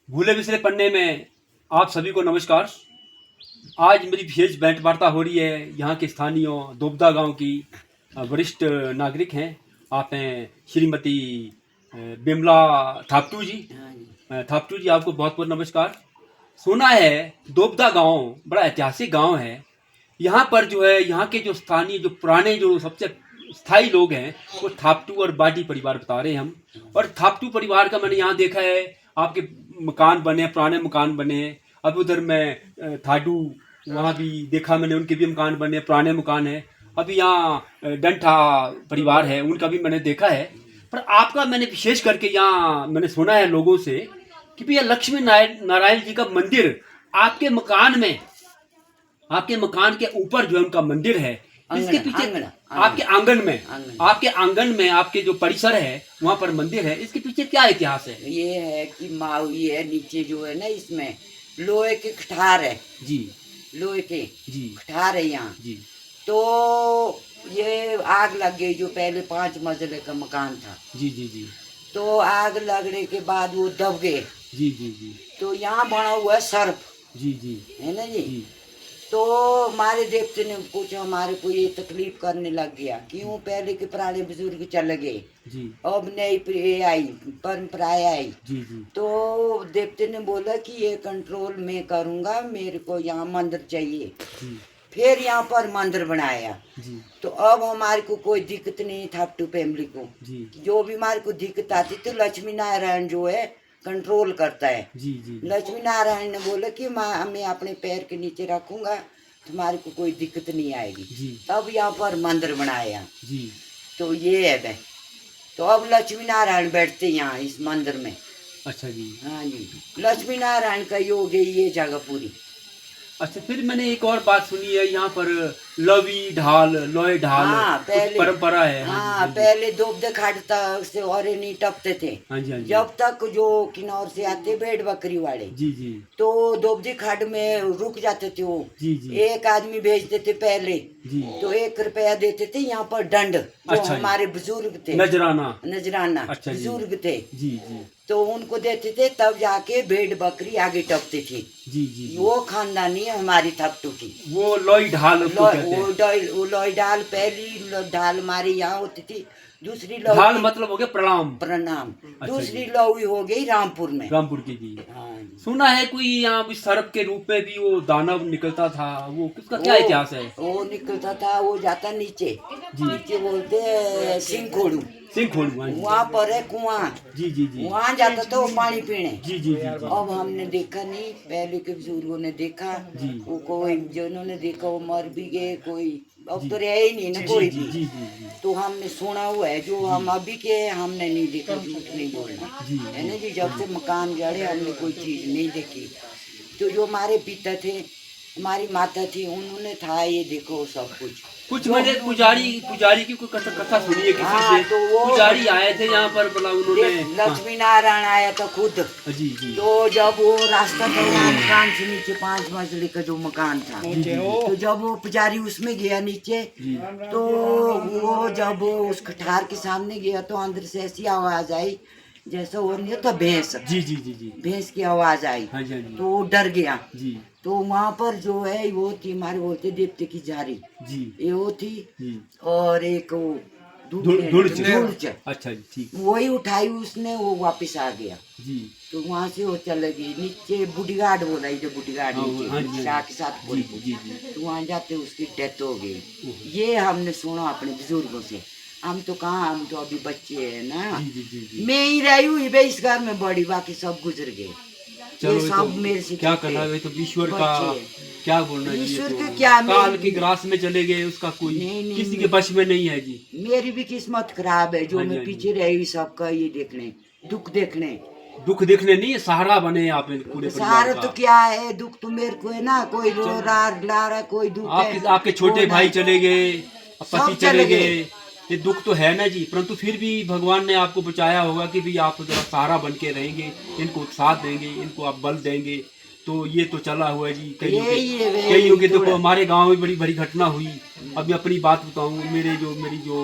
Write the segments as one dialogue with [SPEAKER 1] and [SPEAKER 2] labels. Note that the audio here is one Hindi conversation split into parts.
[SPEAKER 1] भूले बिसरे पन्ने में आप सभी को नमस्कार। आज मेरी विशेष भेंट वार्ता हो रही है यहाँ के स्थानीय दोबदा गांव की वरिष्ठ नागरिक हैं। आप हैं श्रीमती बिमला थापटू जी। थापटू जी, आपको बहुत बहुत नमस्कार। सुना है दोबदा गांव बड़ा ऐतिहासिक गांव है। यहाँ पर जो है यहाँ के जो स्थानीय जो पुराने जो सबसे स्थायी लोग हैं वो थापटू और बाटी परिवार बता रहे हैं हम। और थापटू परिवार का मैंने यहाँ देखा है, आपके मकान बने, पुराने मकान बने। अब उधर मैं थाडू वहाँ भी देखा मैंने, उनके भी मकान बने, पुराने मकान है। अभी यहाँ डंठा परिवार है, उनका भी मैंने देखा है। पर आपका मैंने विशेष करके यहाँ मैंने सुना है लोगों से कि भैया लक्ष्मी नारायण जी का मंदिर आपके मकान में, आपके मकान के ऊपर जो है उनका मंदिर है। इसके पीछे आपके आंगन में, आपके आंगन में आपके जो परिसर है वहाँ पर मंदिर है, इसके पीछे क्या इतिहास है?
[SPEAKER 2] ये है कि मावी है, नीचे जो है ना इसमें लोहे के खटार है
[SPEAKER 1] जी,
[SPEAKER 2] लोहे के
[SPEAKER 1] जी
[SPEAKER 2] खटार है यहाँ
[SPEAKER 1] जी।
[SPEAKER 2] तो ये आग लग गई, जो पहले 5 मंजिले का मकान था।
[SPEAKER 1] जी जी जी
[SPEAKER 2] तो आग लगने के बाद वो दब गए।
[SPEAKER 1] जी जी जी
[SPEAKER 2] तो यहाँ बना हुआ है सर्प,
[SPEAKER 1] जी जी
[SPEAKER 2] है ना जी,
[SPEAKER 1] जी
[SPEAKER 2] तो हमारे देवते ने कुछ हमारे को ये तकलीफ करने लग गया। क्यों? पहले के पुराने बुजुर्ग चले गए,
[SPEAKER 1] जी
[SPEAKER 2] अब नई आई परंपरा आई।
[SPEAKER 1] जी जी
[SPEAKER 2] तो देवते ने बोला कि ये कंट्रोल मैं करूँगा, मेरे को यहाँ मंदिर चाहिए।
[SPEAKER 1] जी
[SPEAKER 2] फिर यहाँ पर मंदिर बनाया।
[SPEAKER 1] जी
[SPEAKER 2] तो अब हमारे को कोई दिक्कत नहीं था, टू फैमिली को
[SPEAKER 1] जी
[SPEAKER 2] जो भी हमारे को दिक्कत आती तो लक्ष्मी नारायण जो है कंट्रोल करता है।
[SPEAKER 1] जी जी
[SPEAKER 2] लक्ष्मी नारायण ने बोला कि मैं अपने पैर के नीचे रखूंगा, तुम्हारे को कोई दिक्कत नहीं आएगी।
[SPEAKER 1] जी
[SPEAKER 2] तब यहाँ पर मंदिर बनाया।
[SPEAKER 1] जी।
[SPEAKER 2] तो ये है वह। तो अब लक्ष्मी नारायण बैठते यहाँ इस मंदिर में।
[SPEAKER 1] अच्छा जी।
[SPEAKER 2] हाँ जी, लक्ष्मी नारायण का योग है ये जगह पूरी।
[SPEAKER 1] अच्छा, फिर मैंने एक और बात सुनी है यहाँ पर लवी ढाल, लोहे ढाल
[SPEAKER 2] हाँ
[SPEAKER 1] कुछ
[SPEAKER 2] पहले
[SPEAKER 1] परंपरा है।
[SPEAKER 2] हाँ पहले दोबदे खाट तक से और नहीं टपते थे।
[SPEAKER 1] हाँ जी हाँ जी।
[SPEAKER 2] जब तक जो किन्नौर से आते भेड़ बकरी वाले,
[SPEAKER 1] जी जी
[SPEAKER 2] तो दोबदी खाट में रुक जाते थे वो।
[SPEAKER 1] जी जी
[SPEAKER 2] एक आदमी भेजते थे पहले,
[SPEAKER 1] जी।
[SPEAKER 2] तो 1 रुपया देते थे यहाँ पर दंड। जो
[SPEAKER 1] अच्छा जी।
[SPEAKER 2] हमारे बुजुर्ग थे,
[SPEAKER 1] नजराना।
[SPEAKER 2] नजराना
[SPEAKER 1] अच्छा जी।
[SPEAKER 2] बुजुर्ग थे,
[SPEAKER 1] जी जी
[SPEAKER 2] तो उनको देते थे, तब जाके भेड़ बकरी आगे टपती थी।
[SPEAKER 1] जी जी जी।
[SPEAKER 2] वो खानदानी है हमारी थपटू की।
[SPEAKER 1] वो लोई ढाल उसको कहते हैं।
[SPEAKER 2] वो लोई डाल, पहली ढाल हमारी यहाँ होती थी। दूसरी
[SPEAKER 1] ढाल
[SPEAKER 2] लौकी
[SPEAKER 1] मतलब हो गया प्रणाम।
[SPEAKER 2] प्रणाम।
[SPEAKER 1] अच्छा
[SPEAKER 2] दूसरी
[SPEAKER 1] जी।
[SPEAKER 2] लौई हो गई रामपुर में।
[SPEAKER 1] रामपुर की जी।
[SPEAKER 2] हाँ जी।
[SPEAKER 1] सुना है कोई यहाँ भी सर्प के रूप में भी वो दानव निकलता था, वो किसका क्या इतिहास है?
[SPEAKER 2] वो निकलता था, वो जाता नीचे। नीचे बोलते हैं सिंह खोड़ू।
[SPEAKER 1] सिंह खोड़ू। हाँ जी।
[SPEAKER 2] वहाँ पर है कुआं,
[SPEAKER 1] जी जी जी
[SPEAKER 2] वहाँ जाता था वो पानी पीने।
[SPEAKER 1] जी जी जी जी।
[SPEAKER 2] अब हमने देखा नहीं, पहले के बुजुर्गों ने देखा।
[SPEAKER 1] जी।
[SPEAKER 2] वो कोई जिन्होंने देखा वो मर भी गए, कोई अब
[SPEAKER 1] जी।
[SPEAKER 2] तो रहे ही नहीं ना कोई
[SPEAKER 1] जी
[SPEAKER 2] भी।
[SPEAKER 1] जी जी जी।
[SPEAKER 2] तो हमने सुना हुआ है, जो हम अभी के हमने नहीं देखा, झूठ नहीं बोलना
[SPEAKER 1] जी।
[SPEAKER 2] है ना जी। जब से मकान जड़े हमने कोई चीज नहीं देखी। तो जो हमारे पिता थे, हमारी माता थी, उन्होंने था ये देखो सब कुछ।
[SPEAKER 1] मैंने पुजारी की कोई कथा सुनी है किसी
[SPEAKER 2] हाँ,
[SPEAKER 1] से।
[SPEAKER 2] तो वो
[SPEAKER 1] पुजारी आए थे यहाँ पर, बोला उन्होंने।
[SPEAKER 2] लक्ष्मी नारायण आया था खुद।
[SPEAKER 1] हाँ, जी जी
[SPEAKER 2] तो जब वो रास्ता था वहाँ मकान से नीचे 5 मंजिले का जो मकान था, तो जब वो पुजारी उसमें गया नीचे,
[SPEAKER 1] जी
[SPEAKER 2] तो वो जब उस कठार के सामने गया तो अंदर से ऐसी आवाज आई जैसे वो नहीं होता भैंस,
[SPEAKER 1] जी जी जी जी।
[SPEAKER 2] भैंस की आवाज आई।
[SPEAKER 1] हाँ जी हाँ जी
[SPEAKER 2] तो वो डर गया।
[SPEAKER 1] जी
[SPEAKER 2] तो वहाँ पर जो है वो थी हमारे बोलते देवते की जारी,
[SPEAKER 1] जी
[SPEAKER 2] ये वो थी।
[SPEAKER 1] जी।
[SPEAKER 2] और एक वो
[SPEAKER 1] धूलच। अच्छा जी, ठीक।
[SPEAKER 2] वही उठाई उसने, वो वापस आ गया।
[SPEAKER 1] जी
[SPEAKER 2] तो वहाँ से वो चले गई नीचे। बुढ़ीगाड बोला, जो बुढ़ीगाड
[SPEAKER 1] हाँ,
[SPEAKER 2] नीचे
[SPEAKER 1] हाँ जी,
[SPEAKER 2] शाह के साथ
[SPEAKER 1] जी
[SPEAKER 2] पड़ी
[SPEAKER 1] जी
[SPEAKER 2] थी।
[SPEAKER 1] जी जी।
[SPEAKER 2] तो वहाँ जाते उसकी डेथ हो गई। ये हमने सुना अपने बुजुर्गों से। हम तो कहाँ, हम तो अभी बच्चे हैं ना।
[SPEAKER 1] जी जी जी जी।
[SPEAKER 2] मैं ही रही हुई भाई इस घर में बड़ी, बाकी सब गुजर गए।
[SPEAKER 1] चलो
[SPEAKER 2] ये
[SPEAKER 1] ये
[SPEAKER 2] सब
[SPEAKER 1] तो
[SPEAKER 2] मेरे से
[SPEAKER 1] क्या
[SPEAKER 2] छोटे
[SPEAKER 1] करना है, तो ईश्वर का
[SPEAKER 2] बच्चे।
[SPEAKER 1] क्या बोलना है जी।
[SPEAKER 2] ईश्वर
[SPEAKER 1] ये
[SPEAKER 2] का
[SPEAKER 1] तो
[SPEAKER 2] क्या,
[SPEAKER 1] काल
[SPEAKER 2] मेरी
[SPEAKER 1] की ग्रास में चले गए, उसका कोई
[SPEAKER 2] नहीं,
[SPEAKER 1] किसी के बश में नहीं है जी।
[SPEAKER 2] मेरी भी किस्मत खराब है, जो
[SPEAKER 1] हाँ जी,
[SPEAKER 2] मैं
[SPEAKER 1] हाँ जी।
[SPEAKER 2] पीछे रही सबका ये देखने, दुख देखने।
[SPEAKER 1] दुख देखने नहीं, सहारा बने आप पूरे
[SPEAKER 2] सहारा
[SPEAKER 1] परिवार
[SPEAKER 2] तो
[SPEAKER 1] का।
[SPEAKER 2] क्या है, दुख तो मेरे को है ना। कोई रो रहा ला रहा, कोई दुख है।
[SPEAKER 1] आपके छोटे भाई चले गए,
[SPEAKER 2] सब
[SPEAKER 1] पति
[SPEAKER 2] चले
[SPEAKER 1] चले
[SPEAKER 2] गए।
[SPEAKER 1] गए, ये दुख तो है ना जी। परंतु फिर भी भगवान ने आपको बचाया होगा कि भी आप जरा सहारा बन के रहेंगे, इनको साथ देंगे, इनको आप बल देंगे, तो ये तो चला हुआ है जी।
[SPEAKER 2] यही है,
[SPEAKER 1] कईयों के देखो
[SPEAKER 2] थोड़ा।
[SPEAKER 1] हमारे गांव में बड़ी बड़ी घटना हुई। अब मैं अपनी बात बताऊं, मेरी जो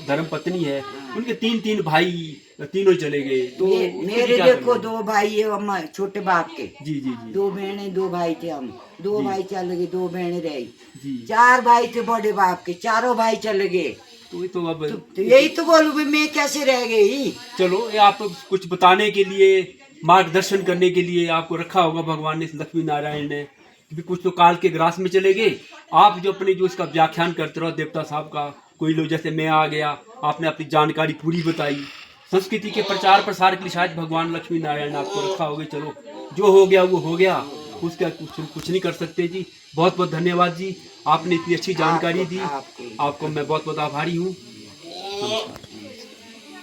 [SPEAKER 1] धर्म पत्नी है, उनके तीन भाई तीनों चले गए। तो उसके लिए
[SPEAKER 2] मेरे
[SPEAKER 1] क्या
[SPEAKER 2] देखो
[SPEAKER 1] करें?
[SPEAKER 2] 2 भाई है, हम छोटे बाप के।
[SPEAKER 1] जी जी जी
[SPEAKER 2] 2 बहनें 2 भाई थे हम। 2
[SPEAKER 1] जी।
[SPEAKER 2] भाई चले गए, 2 बहनें रही।
[SPEAKER 1] जी।
[SPEAKER 2] 4 भाई थे बड़े बाप के, चारों भाई चले गए।
[SPEAKER 1] तो ये तो अब
[SPEAKER 2] तो यही तो बोलूं भी मैं कैसे रह गई।
[SPEAKER 1] चलो, ये आप कुछ बताने के लिए, मार्गदर्शन करने के लिए आपको रखा होगा भगवान ने, लक्ष्मी नारायण ने, कि कुछ तो काल के ग्रास में चले गए। आप जो अपने जो इसका व्याख्यान करते रहो देवता साहब का, कोई लोग जैसे मैं आ गया, आपने अपनी जानकारी पूरी बताई। संस्कृति के प्रचार प्रसार के लिए शायद भगवान लक्ष्मी नारायण ने आपको रखा होगा। चलो, जो हो गया वो हो गया, उसका कुछ नहीं कर सकते जी। बहुत बहुत धन्यवाद जी, आपने इतनी अच्छी जानकारी दी। आपको मैं बहुत बहुत आभारी हूँ। नमस्कार।